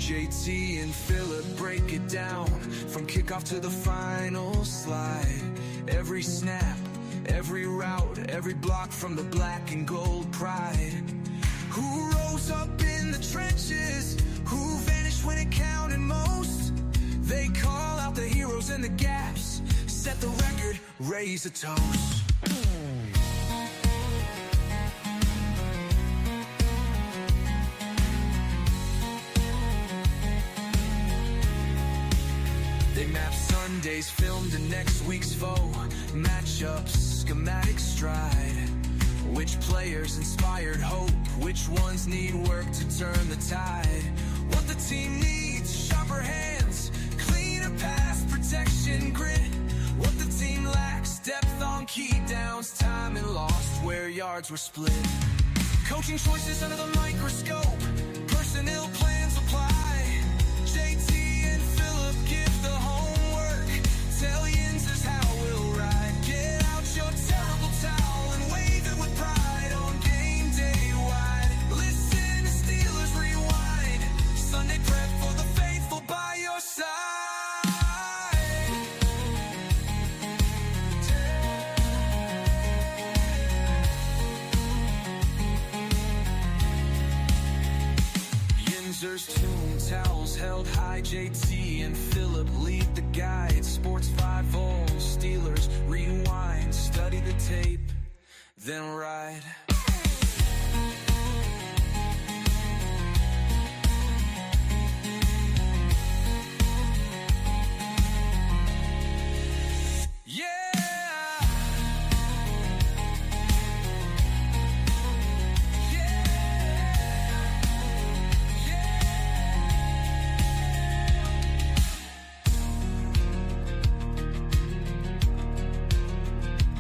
JT and Phillip break it down from kickoff to the final slide. Every snap, every route, every block from the black and gold pride. Who rose up in the trenches? Who vanished when it counted most? They call out the heroes and the gaps, set the record, raise a toast. They map Sundays, filmed in next week's foe. Matchups, schematic stride. Which players inspired hope? Which ones need work to turn the tide? What the team needs, sharper hands, cleaner pass, protection, grit. What the team lacks, depth on key downs, time and lost where yards were split. Coaching choices under the microscope, personnel plans apply. JT and Phillip give the homework, Italians is how we'll ride. Get out your terrible towel and wave it with pride on game day wide. Listen to Steelers Rewind, Sunday prep for the faithful by your side. Yinzer's tomb, towels held high. JT and Phillip lead the guide. Sports 5-0, Steelers Rewind. Study the tape, then ride.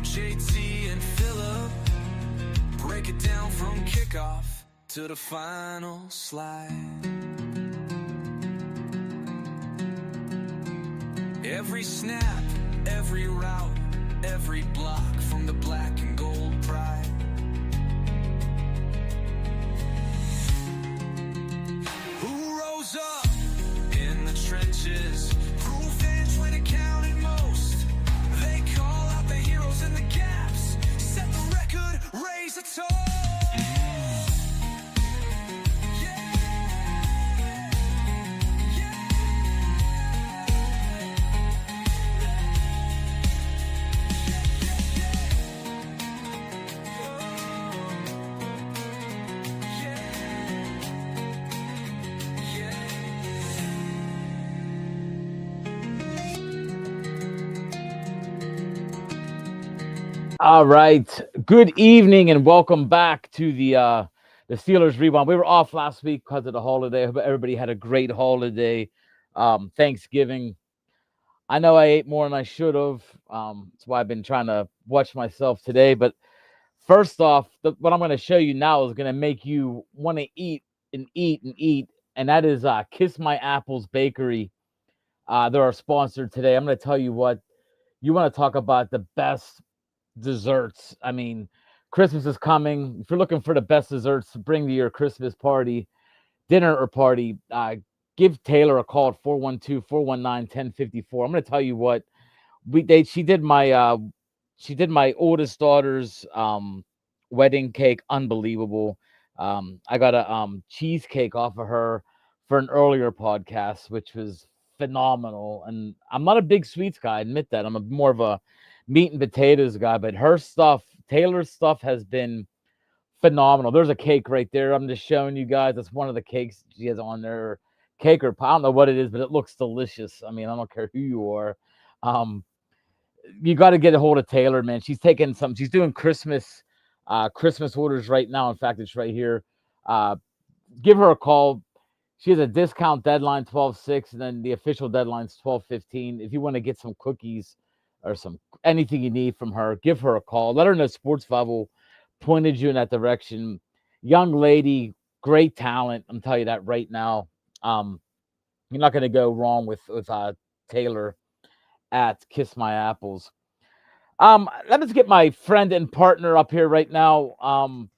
JT and Phillip break it down from kickoff to the final slide. Every snap, every route, every block from the black and gold pride. Who rose up in the trenches? Who vanished when it counted most? They call out the heroes and the gaps, set the record, raise a toast. All right. Good evening and welcome back to the Steelers Rewind. We were off last week because of the holiday. I hope everybody had a great holiday. Thanksgiving. I know I ate more than I should have. That's why I've been trying to watch myself today. But first off, what I'm going to show you now is going to make you want to eat and eat and eat. And that is Kiss My Apples Bakery. They're our sponsor today. I'm going to tell you what, you want to talk about the best desserts. I mean, Christmas is coming. If you're looking for the best desserts to bring to your Christmas party, dinner or party, give Taylor a call at 412-419-1054. I'm going to tell you what, she did my oldest daughter's wedding cake. Unbelievable. I got a cheesecake off of her for an earlier podcast, which was phenomenal. And I'm not a big sweets guy, I admit that. I'm more of a meat and potatoes guy, but her stuff, Taylor's stuff, has been phenomenal. There's a cake right there. I'm just showing you guys. That's one of the cakes she has on there. Cake or I don't know what it is, but it looks delicious. I mean, I don't care who you are. You got to get a hold of Taylor, man. She's taking some. She's doing Christmas orders right now. In fact, it's right here. Give her a call. She has a discount deadline 12/6, and then the official deadline's 12/15. If you want to get some cookies or anything you need from her, give her a call. Let her know Sports Bubble pointed you in that direction. Young lady, great talent. I'm telling you that right now. You're not going to go wrong with Taylor at Kiss My Apples. Let us get my friend and partner up here right now.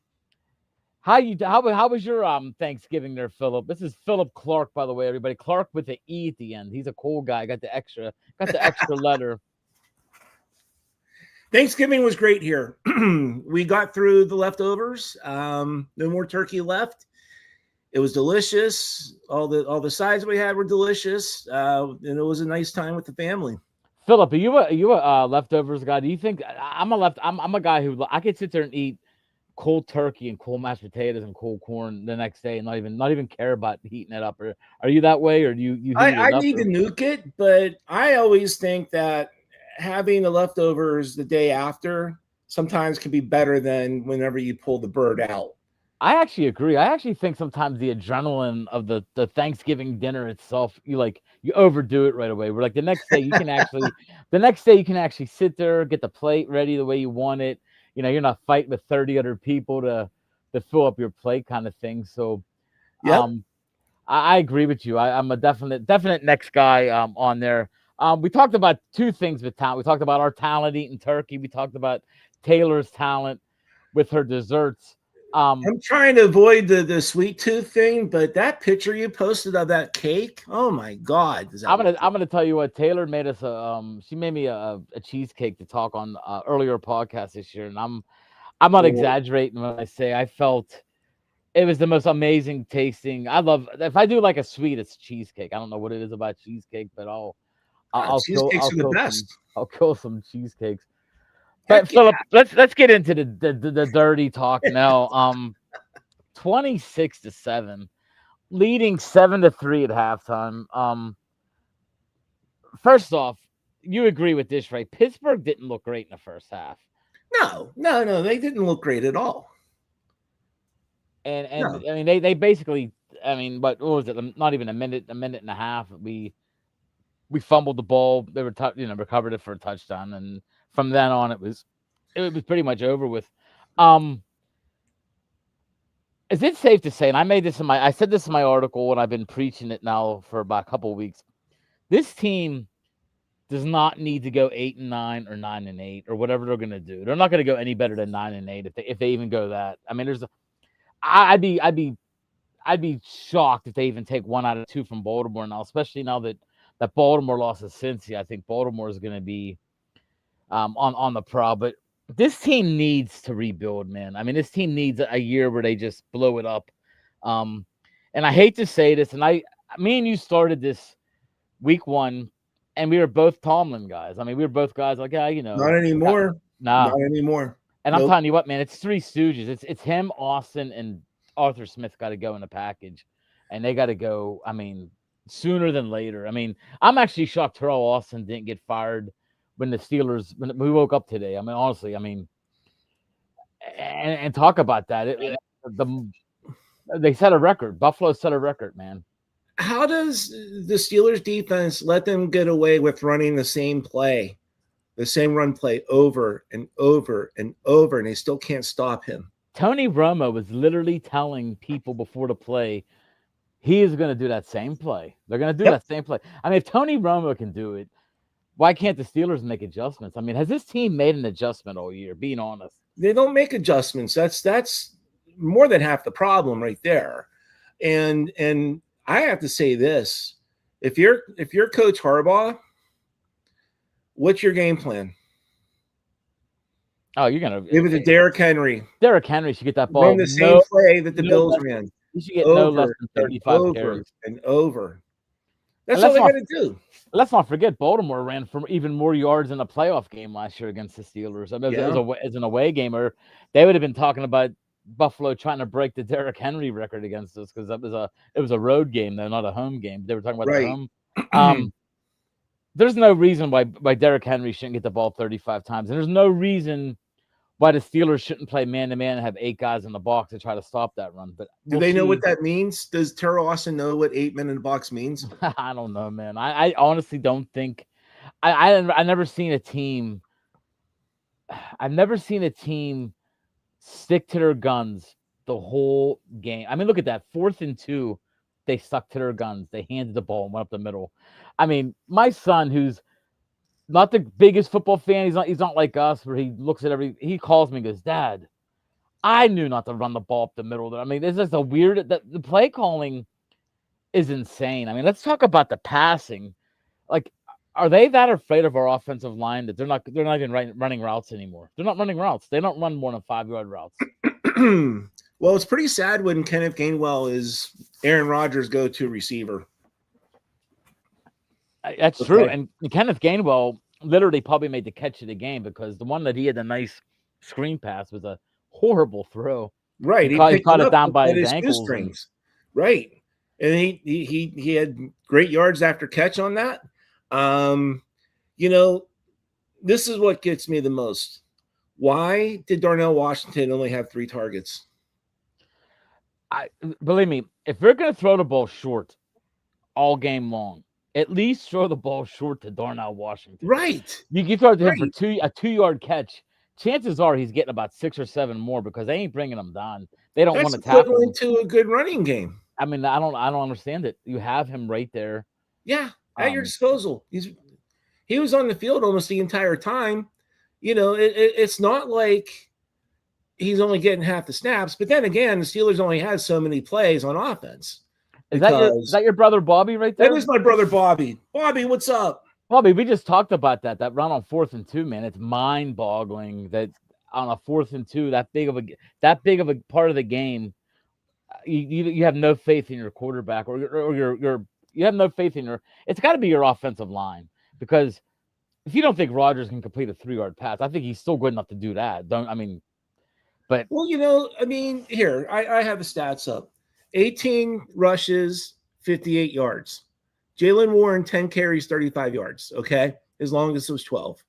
How was your Thanksgiving there, Philip? This is Philip Clark, by the way, everybody. Clark with the E at the end. He's a cool guy. Got the extra letter. Thanksgiving was great here. We got through the leftovers. No more turkey left. It was delicious. All the sides we had were delicious, and it was a nice time with the family. Philip, are you a leftovers guy? Do you think I'm a guy who I could sit there and eat cold turkey and cold mashed potatoes and cold corn the next day and not even care about heating it up? Or are you that way, or do you heat I it up? need to nuke it, but I always think that having the leftovers the day after sometimes can be better than whenever you pull the bird out. I actually agree. I actually think sometimes the adrenaline of the Thanksgiving dinner itself, you overdo it right away. We're like the next day you can actually sit there, get the plate ready the way you want it. You're not fighting with 30 other people to fill up your plate kind of thing. So Yep. I agree with you. I'm a definite next guy on there. We talked about two things with talent. We talked about our talent eating turkey. We talked about Taylor's talent with her desserts. I'm trying to avoid the sweet tooth thing, but that picture you posted of that cake, oh my God! I'm gonna tell you what Taylor made us she made me a cheesecake to talk on earlier podcast this year, and I'm not exaggerating when I say I felt it was the most amazing tasting. I love if I do like a sweet, it's cheesecake. I don't know what it is about cheesecake, but I'll kill some cheesecakes. But Philip, let's get into the dirty talk now. 26-7, leading 7-3 at halftime. First off, you agree with this, right? Pittsburgh didn't look great in the first half. No, they didn't look great at all. And no. I mean they basically, what was it? Not even a minute and a half. We fumbled the ball. They were recovered it for a touchdown, and from then on it was pretty much over with. Is it safe to say, and I said this in my article, and I've been preaching it now for about a couple of weeks, this team does not need to go 8-9 or 9-8 or whatever they're going to do. They're not going to go any better than 9-8 if they even go that. I mean, I'd be shocked if they even take 1 out of 2 from Baltimore now, especially now that Baltimore lost to Cincy. I think Baltimore is going to be on the prowl, but this team needs to rebuild, man. I mean, this team needs a year where they just blow it up. And I hate to say this, and me and you started this week 1, and we were both Tomlin guys. I mean, we were both guys like, yeah, not anymore. Not anymore. And nope. I'm telling you what, man, it's 3 Stooges. It's him, Austin, and Arthur Smith got to go in the package, and they got to go. I mean, sooner than later. I mean, I'm actually shocked Terrell Austin didn't get fired when the Steelers, when we woke up today. I mean, honestly, and talk about that. They set a record. Buffalo set a record, man. How does the Steelers defense let them get away with running the same play, the same run play over and over and over, and they still can't stop him? Tony Romo was literally telling people before the play, he is going to do that same play. They're going to do that same play. I mean, if Tony Romo can do it, why can't the Steelers make adjustments? I mean, has this team made an adjustment all year, being honest? They don't make adjustments. That's more than half the problem right there. And I have to say this. If you're Coach Harbaugh, what's your game plan? Oh, you're going to give it to Derrick Henry. Derrick Henry should get that ball. Run the same play that the Bills ran. He should get no less than 35 carries. And over. That's all they got to do. Let's not forget, Baltimore ran for even more yards in a playoff game last year against the Steelers. I mean, it was an away game, or they would have been talking about Buffalo trying to break the Derrick Henry record against us because it was a road game, though, not a home game. They were talking about the home. There's no reason why Derrick Henry shouldn't get the ball 35 times, and there's no reason why the Steelers shouldn't play man-to-man and have 8 guys in the box to try to stop that run. But do they know what that means? Does Terrell Austin know what 8 men in the box means? I don't know, man. I honestly don't think I've never seen a team. I've never seen a team stick to their guns the whole game. I mean, look at that 4th and 2. They stuck to their guns. They handed the ball and went up the middle. I mean, my son, who's not the biggest football fan, he's not like us, where he looks at he calls me and goes, "Dad, I knew not to run the ball up the middle there. I mean, this is a weird. The play calling is insane. I mean, let's talk about the passing. Like, are they that afraid of our offensive line that they're not even running routes anymore? They're not running routes. They don't run more than 5-yard routes. Well, it's pretty sad when Kenneth Gainwell is Aaron Rodgers' go-to receiver. That's true. And Kenneth Gainwell literally probably made the catch of the game because the one that he had a nice screen pass was a horrible throw. Right. He caught it down by his ankles. Strings. Right. And he had great yards after catch on that. This is what gets me the most. Why did Darnell Washington only have 3 targets? Believe me, if we're going to throw the ball short all game long, at least throw the ball short to Darnell Washington. Right. You throw it to him for a 2-yard catch. Chances are he's getting about 6 or 7 more because they ain't bringing him down. They don't want to tackle him. To a good running game. I mean, I don't understand it. You have him right there. Yeah, at your disposal. He was on the field almost the entire time. It's not like he's only getting half the snaps. But then again, the Steelers only had so many plays on offense. Is that your brother Bobby right there? That is my brother Bobby. Bobby, what's up? Bobby, we just talked about that run on 4th and 2, man. It's mind-boggling that on a 4th and 2, that big of a part of the game, you have no faith in your quarterback or you have no faith in your. It's got to be your offensive line because if you don't think Rodgers can complete a 3-yard pass, I think he's still good enough to do that. Here I have the stats up. 18 rushes, 58 yards. Jalen Warren, 10 carries, 35 yards. Okay, as long as it was 12.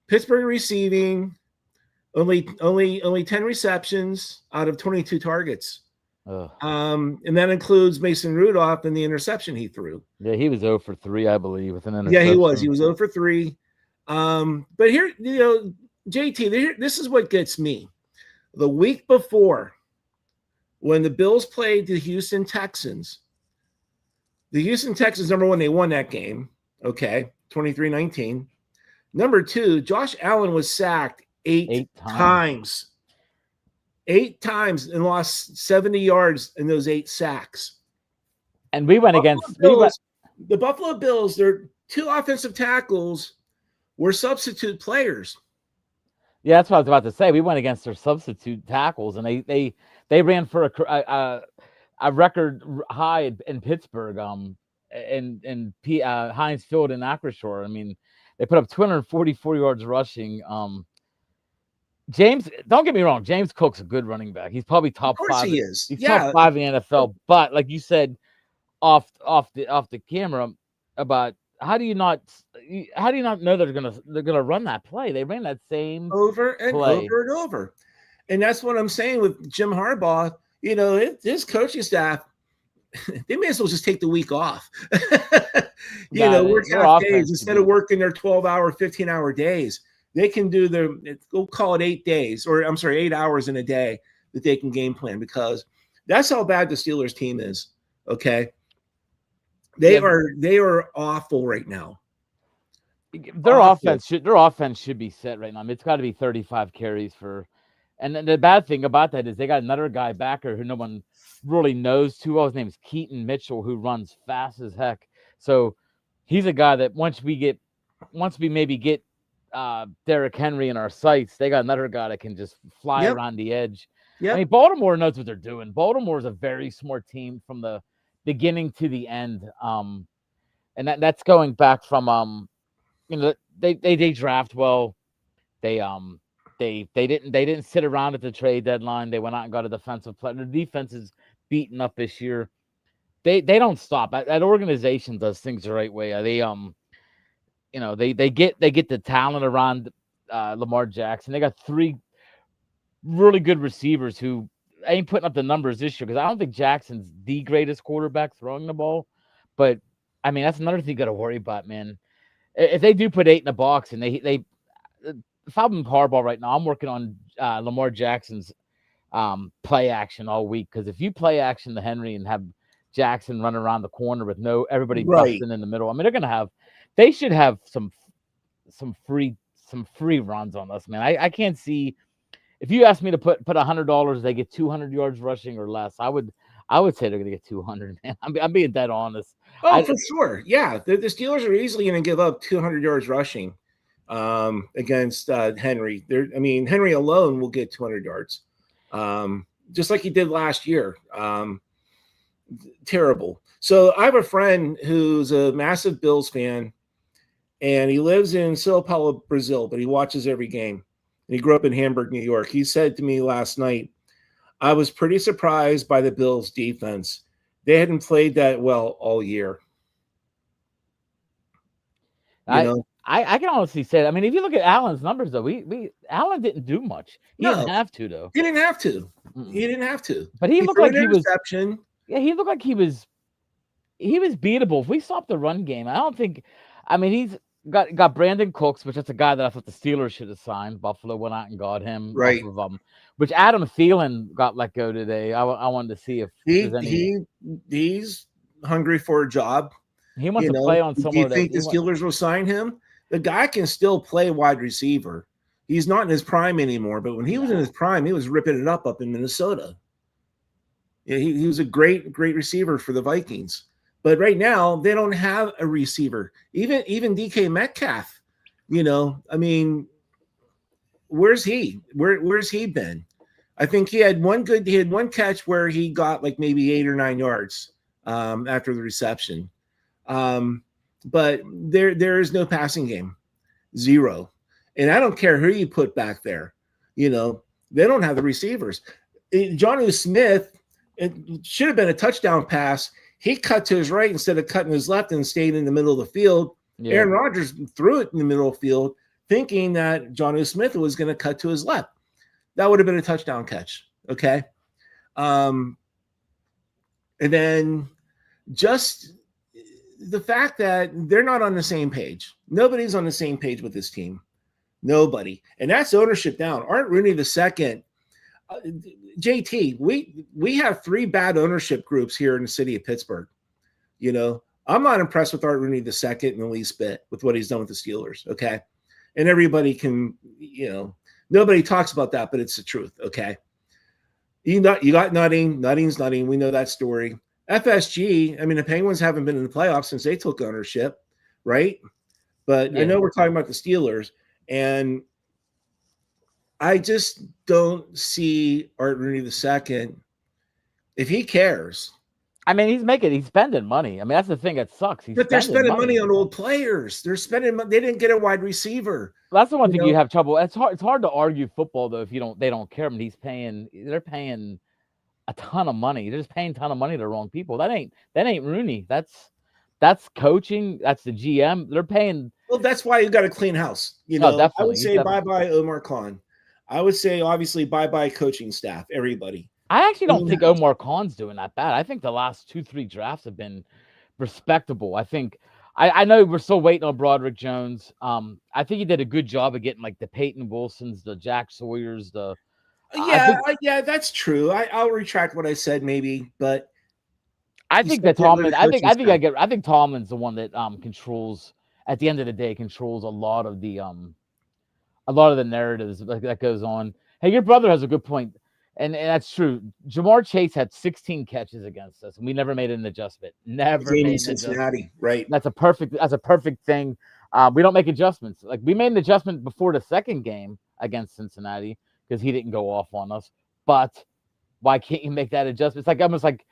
Pittsburgh receiving only 10 receptions out of 22 targets. And that includes Mason Rudolph and the interception he threw. Yeah, he was 0 for 3, I believe, with an interception. Yeah, he was. He was 0 for 3. But here, JT, this is what gets me. The week before, when the Bills played the Houston Texans, number 1, they won that game. Okay, 23-19. Number 2, Josh Allen was sacked 8 times. 8 times and lost 70 yards in those 8 sacks. And we went against the Buffalo Bills. Their 2 offensive tackles were substitute players. Yeah, that's what I was about to say. We went against their substitute tackles, and they ran for a record high in Pittsburgh, in Heinz Field in Acrisure. I mean, they put up 244 yards rushing. James, don't get me wrong, James Cook's a good running back. He's probably top 5. Of course he is. He's top 5 in the NFL. But like you said, off the camera about how do you not know they're gonna run that play? They ran that same over and play. over and over. And that's what I'm saying with Jim Harbaugh. His coaching staff, they may as well just take the week off. Work half days instead of working their 12-hour, 15-hour days. They can do we'll call it 8 days, or I'm sorry, 8 hours in a day that they can game plan, because that's how bad the Steelers team is. Okay. They are awful right now. Their offense should be set right now. I mean, it's got to be 35 carries for. And then the bad thing about that is they got another guy backer who no one really knows too well. His name is Keaton Mitchell, who runs fast as heck. So he's a guy that once we maybe get Derrick Henry in our sights, they got another guy that can just fly around the edge. Yep. I mean, Baltimore knows what they're doing. Baltimore is a very smart team from the beginning to the end. And that's going back from they draft well. They didn't sit around at the trade deadline. They went out and got a defensive player. The defense is beaten up this year. They don't stop. That organization does things the right way. They get the talent around Lamar Jackson. They got 3 really good receivers who ain't putting up the numbers this year, because I don't think Jackson's the greatest quarterback throwing the ball. But I mean, that's another thing you got to worry about, man. If they do put 8 in the box, and if I'm Harbaugh right now, I'm working on Lamar Jackson's play action all week, because if you play action to Henry and have Jackson run around the corner with everybody busting in the middle, I mean, they should have some free runs on us, man. I can't see if you ask me to put $100, they get 200 yards rushing or less. I would say they're going to get 200. Man, I'm being dead honest. Oh, for sure. Yeah, the Steelers are easily going to give up 200 yards rushing against Henry. Henry alone will get 200 yards, just like he did last year. Terrible. So I have a friend who's a massive Bills fan, and he lives in Sao Paulo, Brazil, but he watches every game. And he grew up in Hamburg, New York. He said to me last night, I was pretty surprised by the Bills' defense. They hadn't played that well all year. I can honestly say that. I mean, if you look at Allen's numbers, though, Allen didn't do much. He didn't have to, though. He didn't have to. He didn't have to. But he looked like he was. Interception. Yeah, he looked like he was beatable. If we stopped the run game, I don't think. I mean, he's got Brandon Cooks, which is a guy that I thought the Steelers should have signed. Buffalo went out and got him. Right. Which Adam Thielen got let go today. I wanted to see if he's hungry for a job. He wants to play on somewhere. Do you think the Steelers will sign him? The guy can still play wide receiver. He's not in his prime anymore, but when he was in his prime, he was ripping it up in Minnesota. Yeah, he was a great receiver for the Vikings. But right now, they don't have a receiver. Even DK Metcalf, where's he? Where's he been? I think he had one catch where he got like maybe 8 or 9 yards after the reception. But there is no passing game. Zero. And I don't care who you put back there. They don't have the receivers. Jonnu Smith, it should have been a touchdown pass. He cut to his right instead of cutting his left and stayed in the middle of the field. Yeah. Aaron Rodgers threw it in the middle of the field thinking that Jonnu Smith was going to cut to his left. That would have been a touchdown catch. Okay. And then just the fact that they're not on the same page. Nobody's on the same page with this team. Nobody. And that's ownership down. Art Rooney II, JT, we have 3 bad ownership groups here in the city of Pittsburgh. I'm not impressed with Art Rooney II in the least bit with what he's done with the Steelers. Okay. And everybody can, nobody talks about that, but it's the truth. Okay. You got Nutting's nutting. We know that story. FSG, the Penguins haven't been in the playoffs since they took ownership, right? But yeah. I know we're talking about the Steelers, and I just don't see Art Rooney II if he cares. He's spending money. That's the thing that sucks. But they're spending money on old players. They didn't get a wide receiver. Well, that's the one thing you have trouble. It's hard to argue football though if they don't care. They're paying a ton of money. They're just paying a ton of money to the wrong people. That ain't Rooney. That's coaching. That's the GM. They're paying. Well, that's why you got to clean house. I would say bye-bye Omar Khan. I would say obviously bye-bye coaching staff, everybody. I actually don't think Omar Khan's doing that bad. I think the last 2-3 drafts have been respectable. I think I know we're still waiting on Broderick Jones. I think he did a good job of getting like the Peyton Wilsons, the Jack Sawyers, yeah, that's true. I'll retract what I said, maybe, but I think that Tomlin. I think Tomlin's the one that controls. At the end of the day, controls a lot of the narratives that goes on. Hey, your brother has a good point, and that's true. Jamar Chase had 16 catches against us, and we never made an adjustment. Never made Cincinnati, right? That's a perfect thing. We don't make adjustments. Like we made an adjustment before the second game against Cincinnati because he didn't go off on us. But why can't you make that adjustment? It's like almost like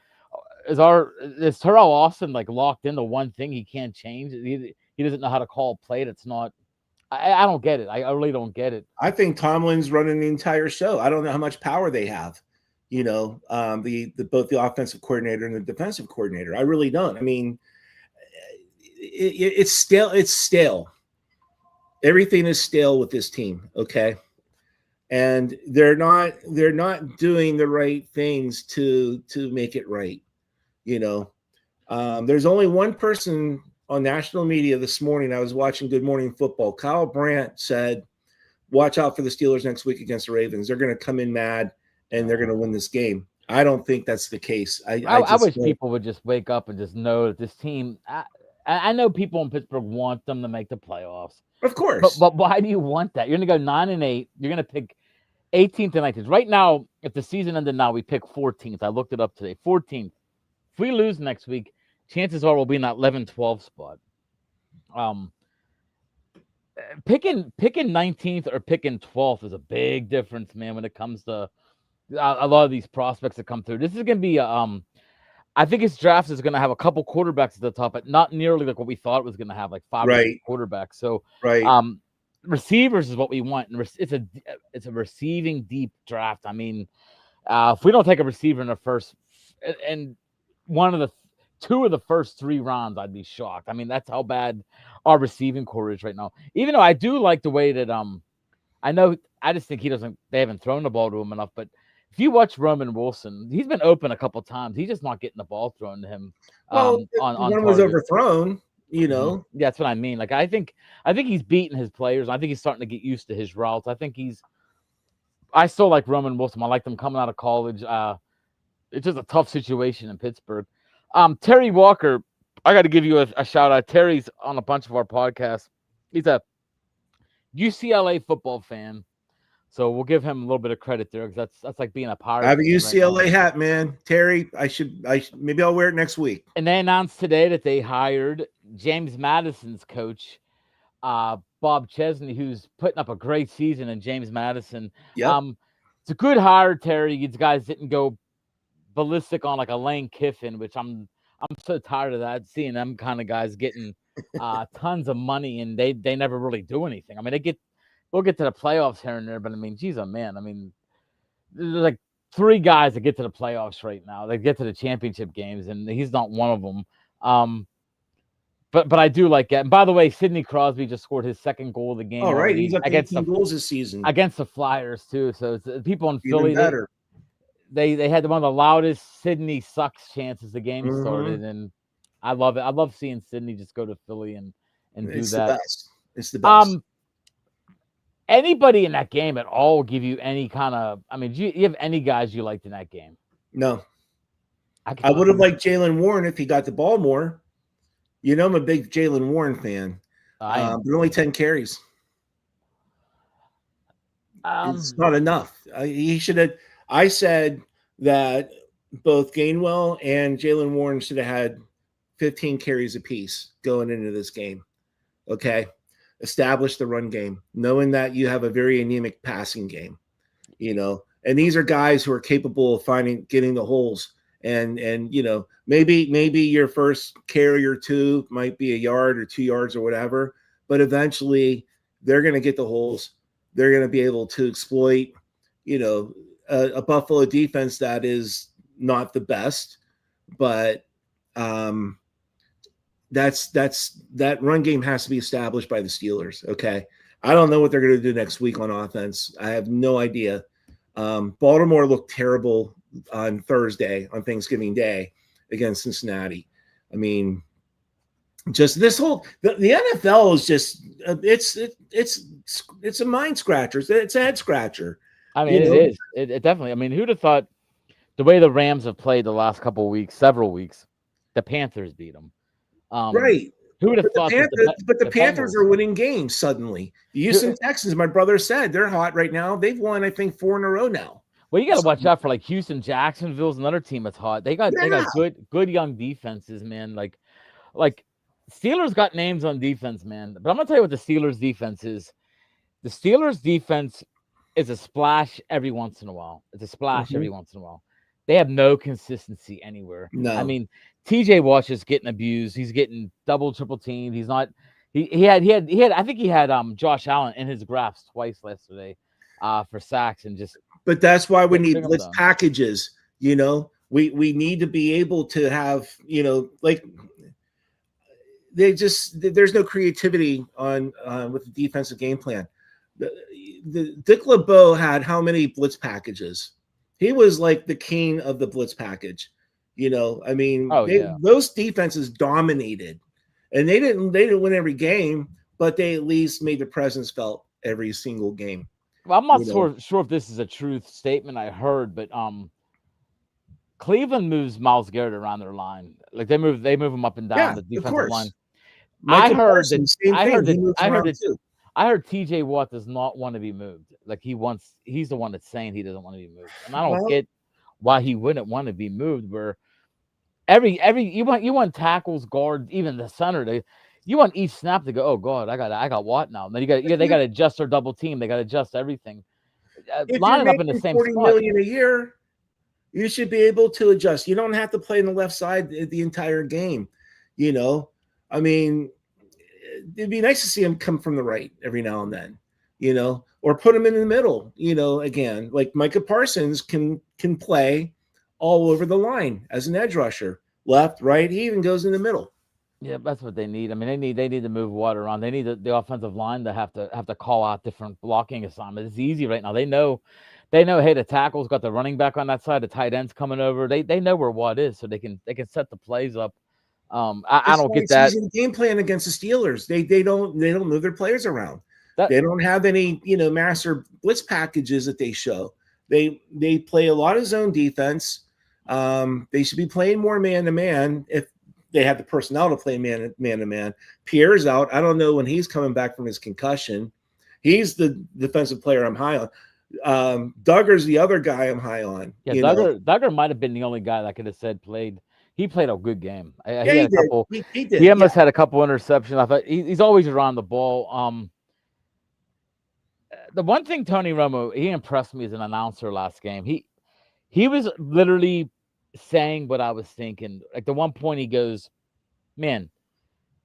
is Terrell Austin like locked into one thing he can't change? He doesn't know how to call a play. That's not. I don't get it. I really don't get it. I think Tomlin's running the entire show. I don't know how much power they have. Both the offensive coordinator and the defensive coordinator. I really don't. It's stale. It's stale. Everything is stale with this team. Okay, and they're not doing the right things to make it right. There's only one person on national media this morning. I was watching Good Morning Football. Kyle Brandt said, watch out for the Steelers next week against the Ravens. They're going to come in mad and they're going to win this game. I don't think that's the case. I wish people would just wake up and just know that this team, I know people in Pittsburgh want them to make the playoffs. Of course. But why do you want that? You're going to go 9-8. You're going to pick 18th and 19th. Right now, if the season ended now, we pick 14th. I looked it up today. 14th. If we lose next week, chances are we'll be in that 11-12 spot. Picking 19th or picking 12th is a big difference, man, when it comes to a lot of these prospects that come through. This is going to be I think his draft is going to have a couple quarterbacks at the top, but not nearly like what we thought it was going to have, like 5 or 6 quarterbacks. So, receivers is what we want. It's a receiving deep draft. I mean, if we don't take a receiver in the first and two of the first 3 rounds, I'd be shocked. I mean, that's how bad our receiving core is right now. Even though I do like the way that I just think they haven't thrown the ball to him enough, but if you watch Roman Wilson, he's been open a couple times. He's just not getting the ball thrown to him. On one was overthrown, you know. Yeah, that's what I mean. Like I think he's beating his players. I think he's starting to get used to his routes. I still like Roman Wilson. I like them coming out of college. It's just a tough situation in Pittsburgh. Terry Walker, I got to give you a shout out. Terry's on a bunch of our podcasts. He's a UCLA football fan. So we'll give him a little bit of credit there because that's like being a Pirate. I have a UCLA hat, man. Terry, I should maybe I'll wear it next week. And they announced today that they hired James Madison's coach, Bob Chesney, who's putting up a great season in James Madison. Yep. It's a good hire, Terry. These guys didn't go ballistic on like a Lane Kiffin, which I'm so tired of that, seeing them kind of guys getting tons of money and they never really do anything. I mean, we'll get to the playoffs here and there, but I mean, geez, oh man, I mean, there's like 3 guys that get to the playoffs right now. They get to the championship games, and he's not one of them. But I do like that. And by the way, Sidney Crosby just scored his 2nd goal of the game. All right, he's up 18 goals this season against the Flyers too. So it's, people in Even Philly, better. they had one of the loudest Sidney sucks chances the game started, and I love it. I love seeing Sidney just go to Philly and do that. The best. It's the best. Anybody in that game at all give you any kind of? I mean, do you have any guys you liked in that game? No. I would have liked Jaylen Warren if he got the ball more. You know, I'm a big Jaylen Warren fan. But only 10 carries. It's not enough. He should have. I said that both Gainwell and Jaylen Warren should have had 15 carries apiece going into this game. Okay. Establish the run game, knowing that you have a very anemic passing game, you know, and these are guys who are capable of getting the holes and, you know, maybe your first carry or 2 might be a yard or 2 yards or whatever, but eventually they're going to get the holes. They're going to be able to exploit, you know, a Buffalo defense that is not the best, but, that run game has to be established by the Steelers. Okay. I don't know what they're going to do next week on offense. I have no idea. Baltimore looked terrible on Thursday, on Thanksgiving Day, against Cincinnati. I mean, just this whole the NFL is just it's a mind scratcher. It's a head scratcher. I mean, it is. It definitely. I mean, who'd have thought the way the Rams have played the last several weeks, the Panthers beat them. Right. Who would have thought? But the Panthers are winning games suddenly. The Houston Texans, my brother said, they're hot right now. They've won, I think, 4 in a row now. Well, you got to watch out for like Houston. Jacksonville's another team that's hot. They got good young defenses, man. Like Steelers got names on defense, man. But I'm gonna tell you what the Steelers defense is. The Steelers defense is a splash every once in a while. It's a splash every once in a while. They have no consistency anywhere. No. I mean, TJ Watt is getting abused. He's getting double, triple teamed. He's not. He had. I think he had Josh Allen in his graphs twice yesterday for sacks and just. But that's why we need blitz packages. You know, we need to be able to have, you know, like there's no creativity on with the defensive game plan. The Dick LeBeau had how many blitz packages? He was like the king of the blitz package. You know, I mean, those defenses dominated, and they didn't win every game, but they at least made their presence felt every single game. Well, I'm not sure if this is a truth statement I heard, but Cleveland moves Myles Garrett around their line. Like they move him up and down the defensive line. I heard I heard TJ Watt does not want to be moved. Like he's the one that's saying he doesn't want to be moved. And I don't Well, get why he wouldn't want to be moved. Where every you want tackles, guards, even the center. You want each snap to go, oh God, I got Watt now. And then they got to adjust their double team. They got to adjust everything. if you're Lining up in the making same 40 spot. million a year, you should be able to adjust. You don't have to play on the left side the entire game. You know, I mean, it'd be nice to see him come from the right every now and then, you know, or put him in the middle, you know, again, like Micah Parsons can play all over the line as an edge rusher, left, right. He even goes in the middle. Yeah, that's what they need. I mean, they need to move Watt around. They need the offensive line to have to call out different blocking assignments. It's easy right now. They know, hey, the tackle's got the running back on that side, the tight end's coming over. They know where Watt is, so they can set the plays up. I don't get that. Game plan against the Steelers. They don't move their players around. They don't have any, you know, master blitz packages that they show. They play a lot of zone defense. They should be playing more man to man if they have the personnel to play man to man. Pierre's out. I don't know when he's coming back from his concussion. He's the defensive player I'm high on. Duggar's the other guy I'm high on. Yeah, Duggar might have been the only guy that could have said played. He played a good game. He had a couple. He did. He almost had a couple interceptions. I thought he's always around the ball. The one thing Tony Romo, he impressed me as an announcer last game. He was literally saying what I was thinking. Like the one point he goes, man,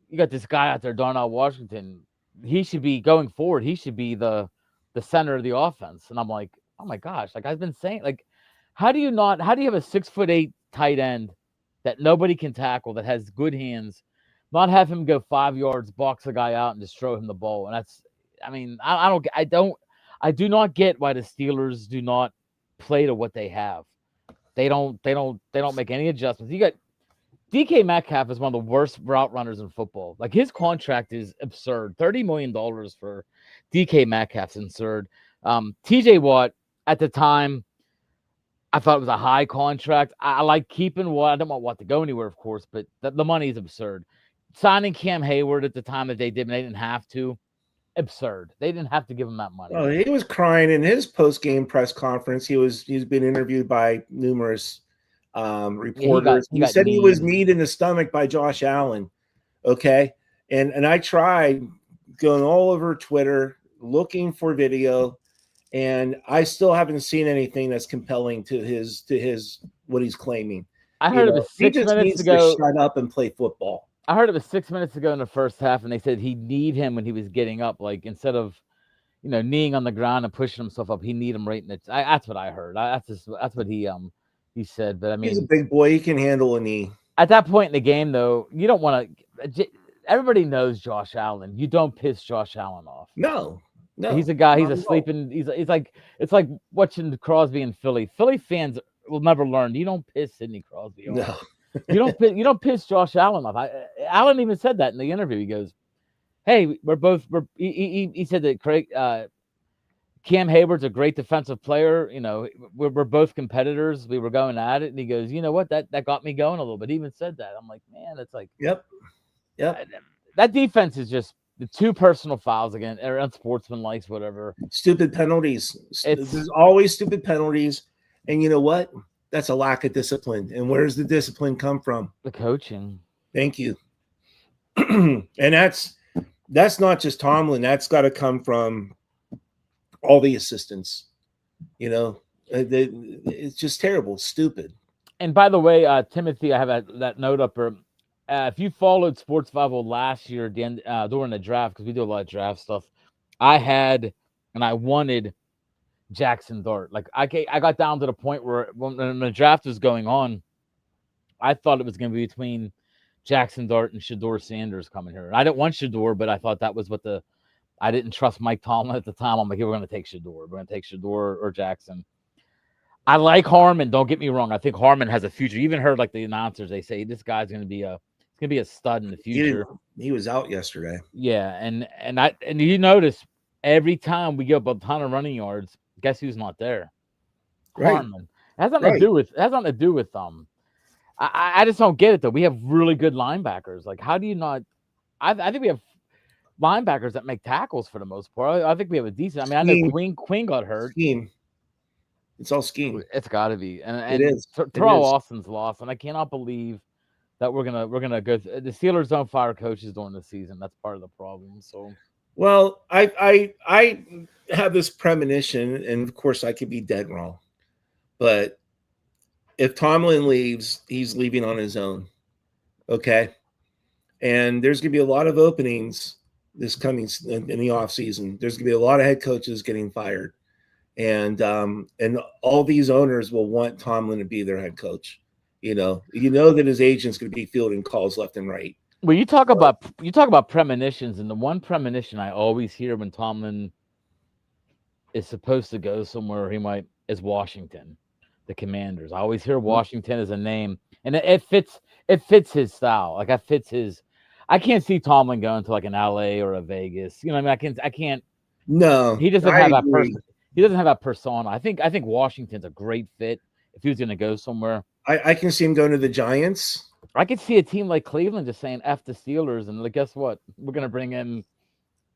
you got this guy out there, Darnell Washington. He should be going forward. He should be the center of the offense. And I'm like, oh my gosh, like I've been saying, like, how do you have a 6'8" tight end that nobody can tackle, that has good hands, not have him go 5 yards, box a guy out, and just throw him the ball? And that's, I mean, I do not get why the Steelers do not play to what they have. They don't make any adjustments. You got DK Metcalf is one of the worst route runners in football. Like his contract is absurd. $30 million for DK Metcalf's absurd. TJ Watt at the time, I thought it was a high contract. I like keeping Watt. I don't want Watt to go anywhere, of course, but the money is absurd. Signing Cam Hayward at the time that they did, and they didn't have to. Absurd. They didn't have to give him that money. Well, he was crying in his post-game press conference. He's been interviewed by numerous reporters. He said he was kneed in the stomach by Josh Allen. Okay. And I tried going all over Twitter looking for video, and I still haven't seen anything that's compelling to his what he's claiming. I heard it was 6 minutes ago. To shut up and play football. I heard it was 6 minutes ago in the first half, and they said he'd need him when he was getting up. Like, instead of, kneeing on the ground and pushing himself up, he need him right in the. That's what I heard. That's what he said. But I mean, he's a big boy. He can handle a knee. At that point in the game, though, you don't want to. Everybody knows Josh Allen. You don't piss Josh Allen off. No. He's a guy. He's a sleeping. It's like watching Crosby in Philly. Philly fans will never learn. You don't piss Sidney Crosby off. No. You don't piss Josh Allen off. Allen even said that in the interview. He goes, "Hey, he said that Cam Hayward's a great defensive player. We're both competitors. We were going at it." And he goes, "You know what? That got me going a little bit." He even said that. I'm like, man, it's like, yep. That defense is just the 2 personal fouls again, or unsportsmanlike, whatever. Stupid penalties. There's always stupid penalties, and you know what? That's a lack of discipline. And where does the discipline come from? The coaching. Thank you. And that's not just Tomlin. That's got to come from all the assistants. It's just terrible. It's stupid. And by the way, Timothy, I have that note up. If you followed Sports 50 last year during the draft, because we do a lot of draft stuff, I wanted Jackson Dart. Like I got down to the point where when the draft was going on, I thought it was going to be between Jackson Dart and Shedeur Sanders coming here. And I didn't want Shedeur, but I thought that was I didn't trust Mike Tomlin at the time. I'm like, hey, we're going to take Shedeur. We're going to take Shedeur or Jackson. I like Harmon. Don't get me wrong. I think Harmon has a future. You even heard like the announcers, they say this guy's going to be a stud in the future. He was out yesterday. Yeah, and you notice every time we give up a ton of running yards, guess who's not there? Right. Harmon. It has nothing to do with them. I just don't get it though. We have really good linebackers. Like, how do you not? I think we have linebackers that make tackles for the most part. I think we have a decent. I mean, I know Queen got hurt. Scheme. It's all scheme. It's got to be, and It is. Terrell Austin's lost, and I cannot believe that we're gonna go. The Steelers don't fire coaches during the season. That's part of the problem. So, well, I have this premonition, and of course I could be dead wrong, but if Tomlin leaves, he's leaving on his own. Okay, and there's gonna be a lot of openings this coming in the offseason. There's gonna be a lot of head coaches getting fired, and all these owners will want Tomlin to be their head coach. You know that his agent's going to be fielding calls left and right. Well, you talk about premonitions, and the one premonition I always hear when Tomlin is supposed to go somewhere, is Washington, the Commanders. I always hear Washington as a name, and it fits his style. Like, it fits his. I can't see Tomlin going to like an LA or a Vegas. You know what I mean? I can't. No, he doesn't have that person. He doesn't have that persona. I think Washington's a great fit if he was going to go somewhere. I can see him going to the Giants. I could see a team like Cleveland just saying F the Steelers, and like, guess what? We're gonna bring in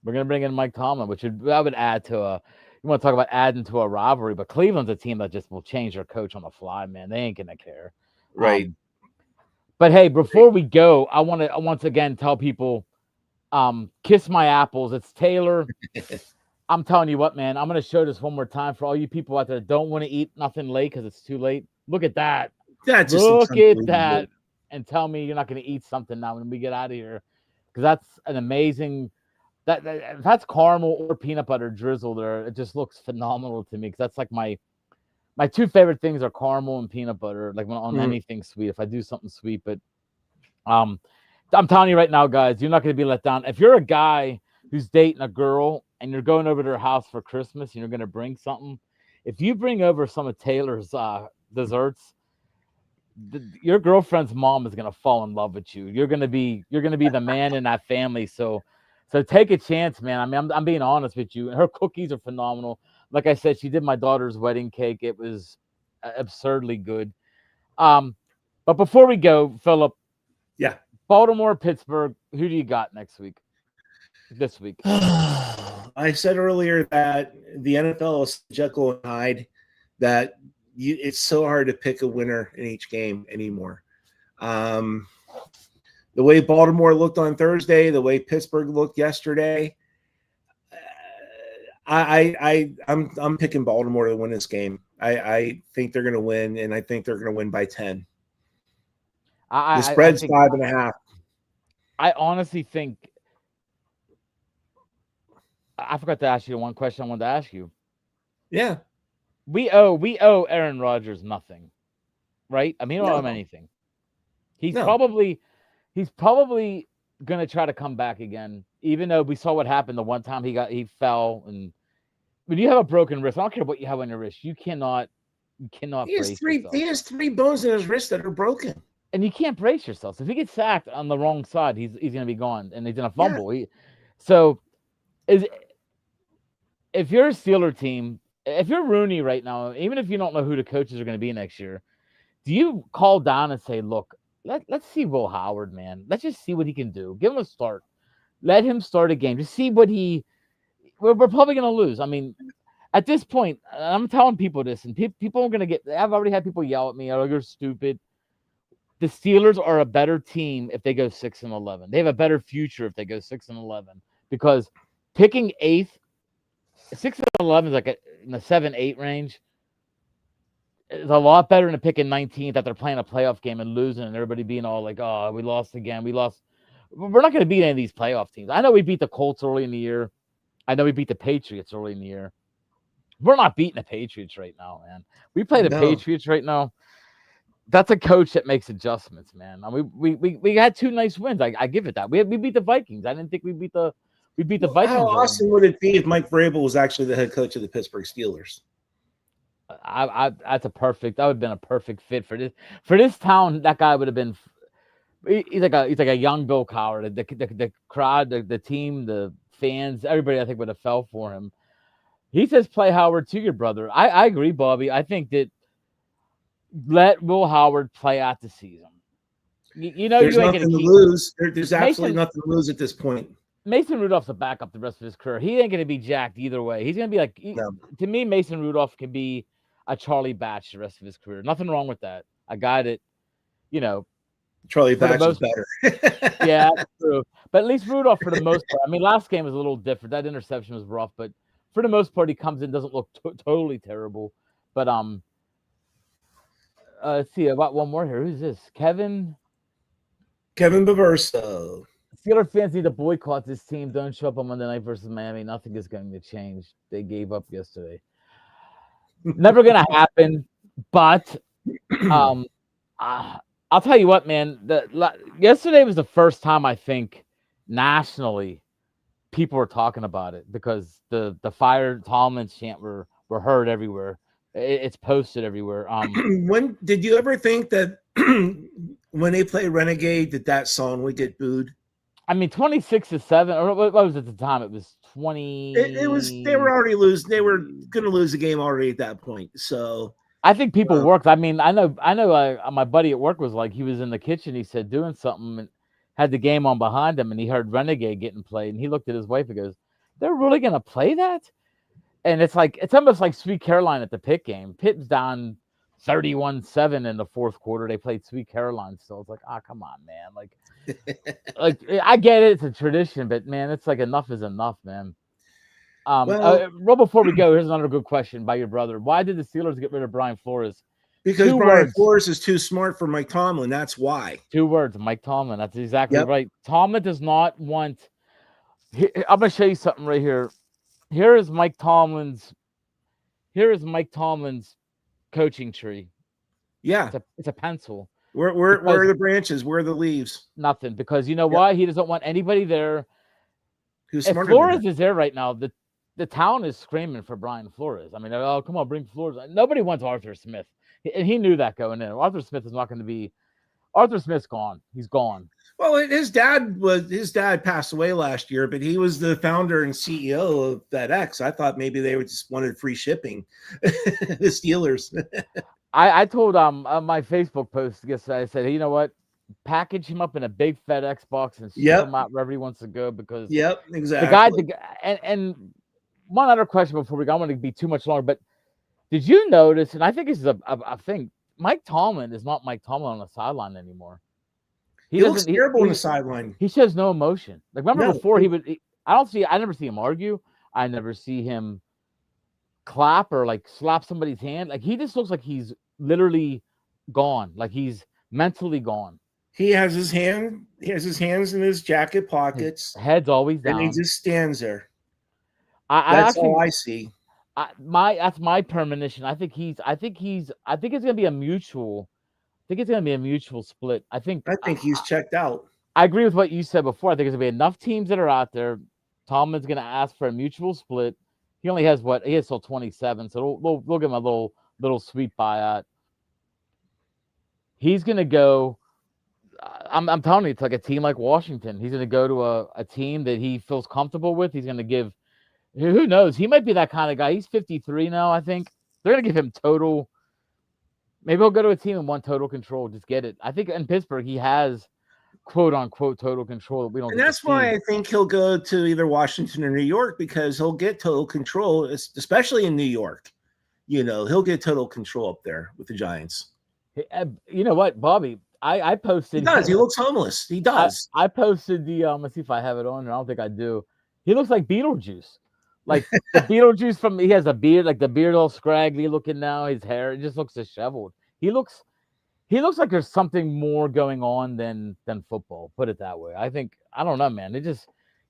Mike Tomlin, that would add to a. You want to talk about adding to a rivalry, but Cleveland's a team that just will change their coach on the fly, man. They ain't gonna care, right? But hey, before we go, I want to once again tell people, kiss my apples. It's Taylor. I'm telling you what, man. I'm gonna show this one more time for all you people out there that don't want to eat nothing late because it's too late. Look at that. Look at that, and tell me you're not going to eat something now when we get out of here, because that's an amazing. That's caramel or peanut butter drizzle there. It just looks phenomenal to me, because that's like my two favorite things are caramel and peanut butter. Like on anything sweet, if I do something sweet. But I'm telling you right now, guys, you're not going to be let down. If you're a guy who's dating a girl and you're going over to her house for Christmas and you're going to bring something, if you bring over some of Taylor's desserts, your girlfriend's mom is gonna fall in love with you. You're gonna be the man in that family. So take a chance, man. I mean, I'm being honest with you. Her cookies are phenomenal. Like I said, she did my daughter's wedding cake. It was absurdly good. But before we go, Philip, yeah, Baltimore, Pittsburgh. Who do you got this week? I said earlier that the NFL is Jekyll and Hyde. That it's so hard to pick a winner in each game anymore. The way Baltimore looked on Thursday, the way Pittsburgh looked yesterday, I'm picking Baltimore to win this game. I think they're going to win, and I think they're going to win by 10. The spread's 5.5. I honestly think. I forgot to ask you one question I wanted to ask you. Yeah. We owe Aaron Rodgers nothing, right? I mean, we don't owe him anything. He's probably gonna try to come back again, even though we saw what happened the one time he fell. And when you have a broken wrist, I don't care what you have on your wrist, you cannot brace yourself. He has 3 bones in his wrist that are broken, and you can't brace yourself. So if he gets sacked on the wrong side, he's gonna be gone, and he's gonna fumble. Yeah. If you're a Steeler team. If you're Rooney right now, even if you don't know who the coaches are going to be next year, do you call down and say, look, let's see Will Howard, man. Let's just see what he can do. Give him a start. Let him start a game. Just see what we're probably going to lose. I mean, at this point, I'm telling people this, and people are going to I've already had people yell at me, oh, you're stupid. The Steelers are a better team if they go 6-11. They have a better future if they go 6-11, because picking 8th, 6-11 is like in the 7-8 range. It's a lot better than picking 19th that they're playing a playoff game and losing, and everybody being all like, "Oh, we lost again. We lost." We're not going to beat any of these playoff teams. I know we beat the Colts early in the year. I know we beat the Patriots early in the year. We're not beating the Patriots right now, man. We play the Patriots right now. That's a coach that makes adjustments, man. I mean, we had 2 nice wins. I give it that. We beat the Vikings. I didn't think we beat the Vikings. How awesome would it be if Mike Vrabel was actually the head coach of the Pittsburgh Steelers? That would have been a perfect fit for this town. That guy would have been. He's like a young Bill Cowher. The crowd, the team, the fans, everybody, I think, would have fell for him. He says, "Play Howard to your brother." I agree, Bobby. I think that let Will Howard play out the season. You know, there's nothing to lose. There's absolutely nothing to lose at this point. Mason Rudolph's a backup the rest of his career. He ain't going to be jacked either way. He's going to be like, to me, Mason Rudolph can be a Charlie Batch the rest of his career. Nothing wrong with that. A guy that, Charlie Batch is better. Yeah, that's true. But at least Rudolph, for the most part, I mean, last game was a little different. That interception was rough, but for the most part, he comes in, doesn't look totally terrible. But let's see, about one more here. Who's this? Kevin Baverso. Steelers fans need to boycott this team. Don't show up on Monday night versus Miami. Nothing is going to change. They gave up yesterday. Never going to happen. But I'll tell you what, man. Yesterday was the first time I think nationally people were talking about it because the Fire Tomlin chant were heard everywhere. It's posted everywhere. When did you ever think that when they play Renegade that song would get booed? I mean, 26-7, or what was it at the time? It was 20. It was. They were already losing. They were going to lose the game already at that point. So I think people worked. I mean, I know. My buddy at work was like, he was in the kitchen. He said doing something and had the game on behind him, and he heard Renegade getting played, and he looked at his wife and goes, "They're really going to play that?" And it's almost like Sweet Caroline at the Pitt game. Pitt's down 31-7 in the fourth quarter. They played Sweet Caroline still. It's like, come on, man. Like I get it. It's a tradition, but man, it's like enough is enough, man. Well, before we go, here's another good question by your brother. Why did the Steelers get rid of Brian Flores? Because Brian Flores is too smart for Mike Tomlin. That's why. 2 words, Mike Tomlin. That's exactly right. Tomlin does not want. I'm going to show you something right here. Here is Mike Tomlin's coaching tree. Yeah, it's a pencil. Where are the branches? Where are the leaves? Nothing, because you know why? He doesn't want anybody there. Who's if smarter Flores is there right now, the town is screaming for Brian Flores. I mean, oh, come on, bring Flores. Nobody wants Arthur Smith, and he knew that going in. Arthur Smith is not going to be. Arthur Smith's gone. He's gone. Well, his dad passed away last year, but he was the founder and CEO of FedEx. I thought maybe they just wanted free shipping. The Steelers. I told my Facebook post yesterday, I said, hey, you know what? Package him up in a big FedEx box and ship him out wherever he wants to go, because exactly. The guy and one other question before we go, I don't want to be too much longer, but did you notice, and I think this is a thing, Mike Tomlin is not Mike Tomlin on the sideline anymore. He looks terrible on the sideline. He shows no emotion. Like, remember before I never see him argue. I never see him clap or like slap somebody's hand. Like, he just looks like he's literally gone. Like, he's mentally gone. He has his hands in his jacket pockets. His head's always down. And he just stands there. That's all I see. That's my premonition. I think it's gonna be a mutual. I think it's gonna be a mutual split. I think he's checked out. I agree with what you said before. I think there's gonna be enough teams that are out there. Tomlin's gonna ask for a mutual split. He only has he has till 27, so we'll give him a little sweet buyout. He's gonna go. I'm telling you, it's like a team like Washington. He's gonna go to a team that he feels comfortable with. He's gonna give. Who knows? He might be that kind of guy. He's 53 now, I think. They're going to give him total. Maybe he'll go to a team and want total control. Just get it. I think in Pittsburgh, he has quote-unquote total control that we don't. And that's why I think he'll go to either Washington or New York, because he'll get total control, especially in New York. He'll get total control up there with the Giants. You know what, Bobby? I posted. He does. He looks homeless. He does. I posted the. Let's see if I have it on there. I don't think I do. He looks like Beetlejuice. Like the Beetlejuice he has a beard, like the beard all scraggly looking now. His hair, it just looks disheveled. He looks like there's something more going on than football. Put it that way. I don't know, man.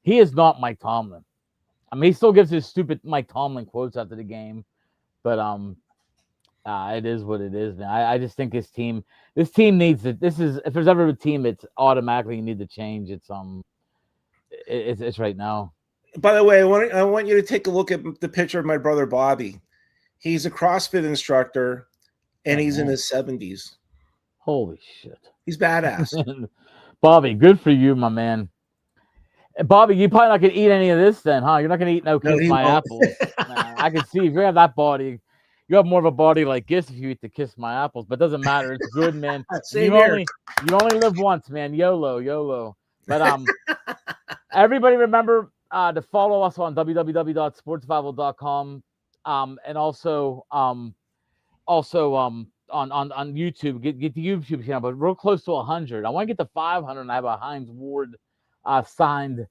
He is not Mike Tomlin. I mean, he still gives his stupid Mike Tomlin quotes after the game, but it is what it is, man. I just think this team needs it. If there's ever a team that's automatically you need to change, it's right now. By the way, I want you to take a look at the picture of my brother Bobby. He's a CrossFit instructor, and he's in his 70s. Holy shit. He's badass. Bobby, good for you, my man. Bobby, you're probably not going to eat any of this then, huh? You're not going to eat no Kiss My Apples. Nah, I can see if you have that body, you have more of a body like this if you eat the Kiss My Apples, but it doesn't matter. It's good, man. You only live once, man. YOLO. But everybody remember to follow us on www.sportsbible.com, and also on YouTube. Get the YouTube channel, but real close to 100. I want to get to 500, and I have a Hines Ward signed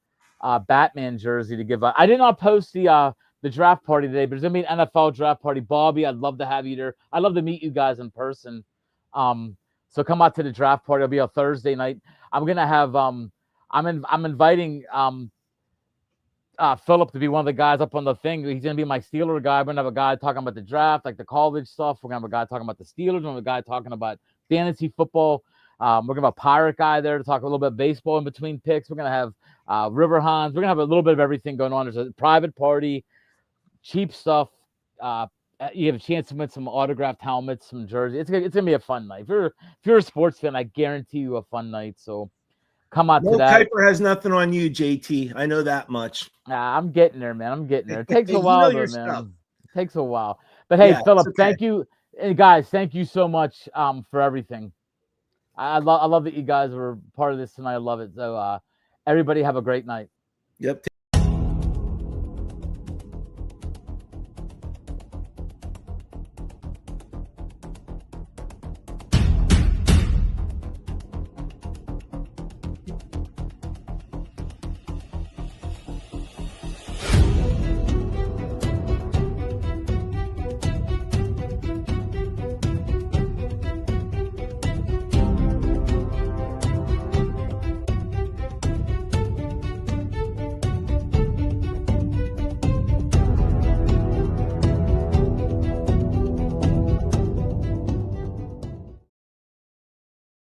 Batman jersey to give. I did not post the draft party today, but there's gonna be an NFL draft party. Bobby, I'd love to have you there. I'd love to meet you guys in person. So come out to the draft party. It'll be a Thursday night. I'm gonna have I'm inviting Philip to be one of the guys up on the thing. He's gonna be my Steeler guy. We're gonna have a guy talking about the draft, like the college stuff. We're gonna have a guy talking about the Steelers. We're gonna have a guy talking about fantasy football. We're gonna have a pirate guy there to talk a little bit of baseball in between picks. We're gonna have River Hans. We're gonna have a little bit of everything going on. There's a private party, cheap stuff. You have a chance to win some autographed helmets, some jerseys. It's gonna be a fun night. If you're a sports fan, I guarantee you a fun night. So come out to that. Kuiper has nothing on you, JT. I know that much. I'm getting there, man. I'm getting there. It takes a while, though, man. Stuff. It takes a while. But hey, Philip, thank you, and guys. Thank you so much for everything. I love that you guys were part of this tonight. I love it. So everybody have a great night. Yep.